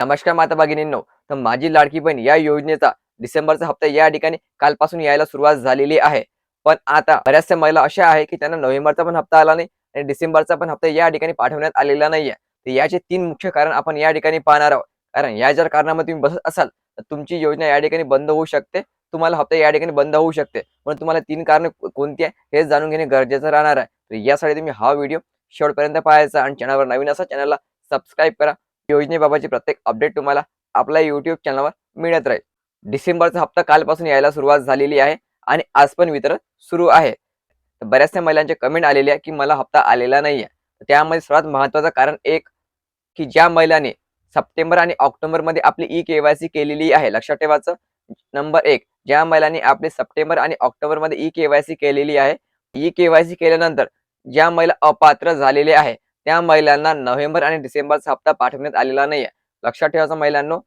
नमस्कार माता भगिनींनो. तर माझी लाडकी बहीण या योजनेचा डिसेंबरचा हप्ता या ठिकाणी कालपासून यायला सुरुवात झालेली आहे. पण आता बऱ्याचशा महिला अशा आहे, की त्यांना नोव्हेंबरचा पण हप्ता आला नाही आणि डिसेंबरचा पण हप्ता या ठिकाणी पाठवण्यात आलेला नाहीये. तर याचे 3 मुख्य कारण आपण या ठिकाणी पाहणार आहोत. कारण या जर कारणामध्ये तुम्ही बसत असाल, तर तुमची योजना या ठिकाणी बंद होऊ शकते. तुम्हाला हप्ता या ठिकाणी बंद होऊ शकते. म्हणून तुम्हाला 3 कारणं कोणती आहे हे जाणून घेणे गरजेचं राहणार आहे. तर यासाठी तुम्ही हा व्हिडिओ शेवटपर्यंत पाहायचा आणि चॅनलवर नवीन असाल चॅनलला सबस्क्राईब करा. योजनेबाबतची प्रत्येक अपडेट तुम्हाला आपल्या YouTube चॅनलवर मिळत राहील. डिसेंबरचा हप्ता कालपासून यायला सुरुवात झालेली आहे आणि आज पण वितरण सुरू आहे. तर बऱ्याचशा महिलांचे कमेंट आलेले आहे, की मला हप्ता आलेला नाहीये. त्यामध्ये सर्वात महत्त्वाचं कारण एक, की ज्या महिलांनी सप्टेंबर आणि ऑक्टोबरमध्ये आपली ई-के-वाय-सी केलेली आहे. लक्षात ठेवायचं. नंबर 1, ज्या महिलांनी आपली सप्टेंबर आणि ऑक्टोबरमध्ये ई-के-वाय-सी केलेली आहे. ई-के-वाय-सी केल्यानंतर ज्या महिला अपात्र झालेल्या आहे, त्या महिलांना नोव्हेंबर आणि डिसेंबरचा हप्ता पाठवण्यात आलेला नाहीये. लक्षात ठेवायचं महिलांनो,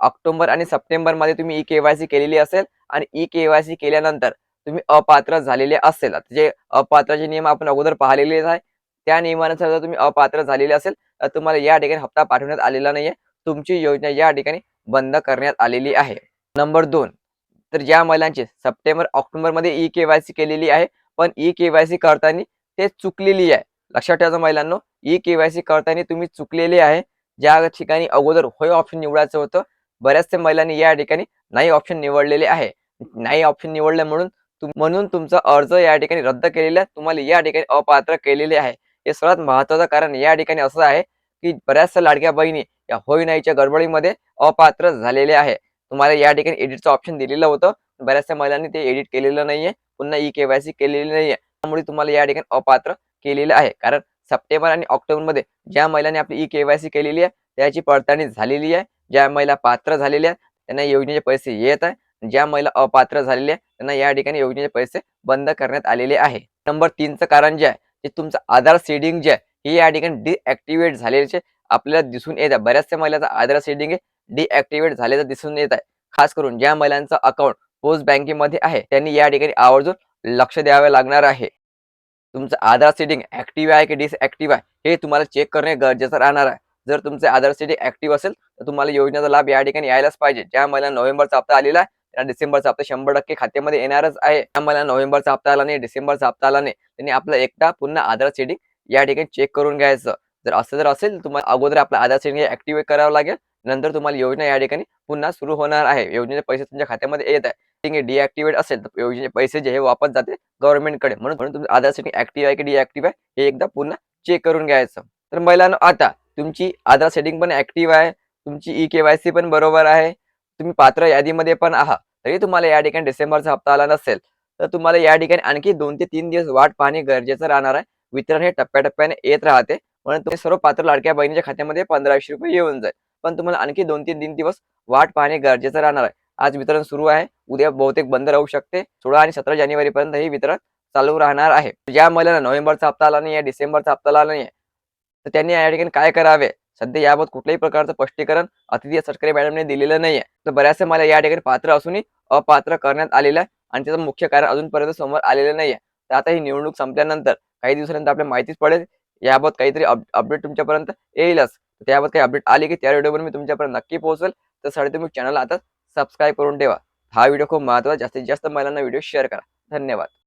ऑक्टोबर आणि सप्टेंबरमध्ये तुम्ही ई-के-वाय-सी केलेली असेल आणि ई-के-वाय-सी केल्यानंतर तुम्ही अपात्र झालेले असेल. आता जे अपात्रचे नियम आपण अगोदर पाहिलेलेच आहे. त्या नियमानुसार जर तुम्ही अपात्र झालेले असेल, तर तुम्हाला या ठिकाणी हप्ता पाठवण्यात आलेला नाहीये. तुमची योजना या ठिकाणी बंद करण्यात आलेली आहे. नंबर 2, तर ज्या महिलांची सप्टेंबर, ऑक्टोबरमध्ये ई-के-वाय-सी केलेली आहे, पण ई-के-वाय-सी करताना ते चुकलेली आहे. लक्षात ठेवायचं महिलांनो, ई-के-वाय-सी करताना तुम्ही चुकलेले आहे. ज्या ठिकाणी अगोदर होय ऑप्शन निवडायचं होतं, बऱ्याचशा महिलांनी या ठिकाणी नाही ऑप्शन निवडलेले आहे. नाही ऑप्शन निवडलं म्हणून तुमचा अर्ज या ठिकाणी रद्द केलेला आहे. तुम्हाला या ठिकाणी अपात्र केलेले आहे. हे सर्वात महत्त्वाचं कारण या ठिकाणी असं आहे, की बऱ्याचशा लाडक्या बहिणी या होय नाहीच्या गडबडीमध्ये अपात्र झालेल्या आहे. तुम्हाला या ठिकाणी एडिटचं ऑप्शन दिलेलं होतं. बऱ्याचशा महिलांनी ते एडिट केलेलं नाहीये. पुन्हा ई-के-वाय-सी केलेली नाहीये. त्यामुळे तुम्हाला या ठिकाणी अपात्र केलेलं आहे. कारण सप्टेंबर आणि ऑक्टोबरमध्ये ज्या महिलांनी आपली ई-के-वाय-सी केलेली आहे, त्याची पडताळणी झालेली आहे. ज्या महिला पात्र झालेल्या आहेत, त्यांना योजनेचे पैसे येत आहे. ज्या महिला अपात्र झालेल्या आहेत, त्यांना या ठिकाणी योजनेचे पैसे बंद करण्यात आलेले आहे. नंबर 3चं कारण जे आहे, ते तुमचं आधार सीडिंग जे आहे, हे या ठिकाणी डिॲक्टिव्हेट झालेले आपल्याला दिसून येत आहे. बऱ्याचशा महिलांचं आधार सीडिंग हे डिॲक्टिव्हेट झालेलं दिसून येत आहे. खास करून ज्या महिलांचं अकाउंट पोस्ट बँकेमध्ये आहे, त्यांनी या ठिकाणी आवर्जून लक्ष द्यावे लागणार आहे. तुमचं आधार सेटिंग ॲक्टिव्ह आहे की डिसॲक्टिव्ह आहे, हे तुम्हाला चेक करणे गरजेचं राहणार आहे. जर तुमचे आधार सेटिंग ॲक्टिव्ह असेल, तर तुम्हाला योजनेचा लाभ या ठिकाणी यायलाच पाहिजे. ज्या महिला नोव्हेंबरचा हप्ता आलेला आहे, त्यांना डिसेंबरचा हप्ता 100% खात्यामध्ये येणारच आहे. ज्या महिला नोव्हेंबरचा हप्ता आला नाही, डिसेंबरचा हप्ता आला नाही, त्यांनी आपलं एकदा पुन्हा आधार सेटिंग या ठिकाणी चेक करून घ्यायचं. जर असेल, तुम्हाला अगोदर आपलं आधार सेटिंग ॲक्टिव्हेट करावं लागेल. नंतर तुम्हाला योजना या ठिकाणी पुन्हा सुरू होणार आहे. योजनेचे पैसे तुमच्या खात्यामध्ये येत आहे. डिॲक्टिव्हेट असेल, तर योजनेचे पैसे जे हे वापस जाते गव्हर्नमेंटकडे. म्हणून तुमचं आधार सेटिंग ॲक्टिव्ह आहे की डिॲक्टिव्ह आहे, हे एकदा पुन्हा चेक करून घ्यायचं. तर महिलांनो, आता तुमची आधार सेटिंग पण ॲक्टिव्ह आहे, तुमची ई-के-वाय-सी पण बरोबर आहे, तुम्ही पात्र यादीमध्ये पण आहात. तरी तुम्हाला या ठिकाणी डिसेंबरचा हप्ता आला नसेल, तर तुम्हाला या ठिकाणी आणखी 2 ते 3 दिवस वाट पाहणे गरजेचं राहणार आहे. वितरण हे टप्प्याटप्प्याने येत राहते. म्हणून तुम्ही सर्व पात्र लाडक्या बहिणीच्या खात्यामध्ये ₹1500 येऊन जाईल. पण तुम्हाला आणखी 2 ते 3 दिवस वाट पाहणे गरजेचं राहणार आहे. आज वितरण सुरू आहे. उद्या बहुतेक बंद राहू शकते. 16 आणि 17 जानेवारीपर्यंत हे वितरण चालू राहणार आहे. ज्या महिलांना नोव्हेंबरचा हप्ता आला नाहीये, डिसेंबरचा हप्ता आला नाहीये, तर त्यांनी या ठिकाणी काय करावे? सध्या याबाबत कुठल्याही प्रकारचं स्पष्टीकरण अतिथी सटकरे मॅडमने दिलेलं नाहीये. तर बऱ्याचशा महिला या ठिकाणी पात्र असूनही अपात्र करण्यात आलेलं आहे आणि त्याचं मुख्य कारण अजूनपर्यंत समोर आलेलं नाहीये. तर आता ही निवडणूक संपल्यानंतर काही दिवसानंतर आपल्याला माहितीच पडेल. याबाबत काहीतरी अपडेट तुमच्यापर्यंत येईलच. त्याबाबत काही अपडेट आली, की त्या व्हिडिओवर मी तुमच्यापर्यंत नक्की पोहोचेल. त्यासाठी तुम्ही चॅनलला आता सबस्क्राईब करून ठेवा. हा व्हिडिओ खूप महत्त्वाचा. जास्तीत जास्त महिलांना व्हिडिओ शेअर करा. धन्यवाद.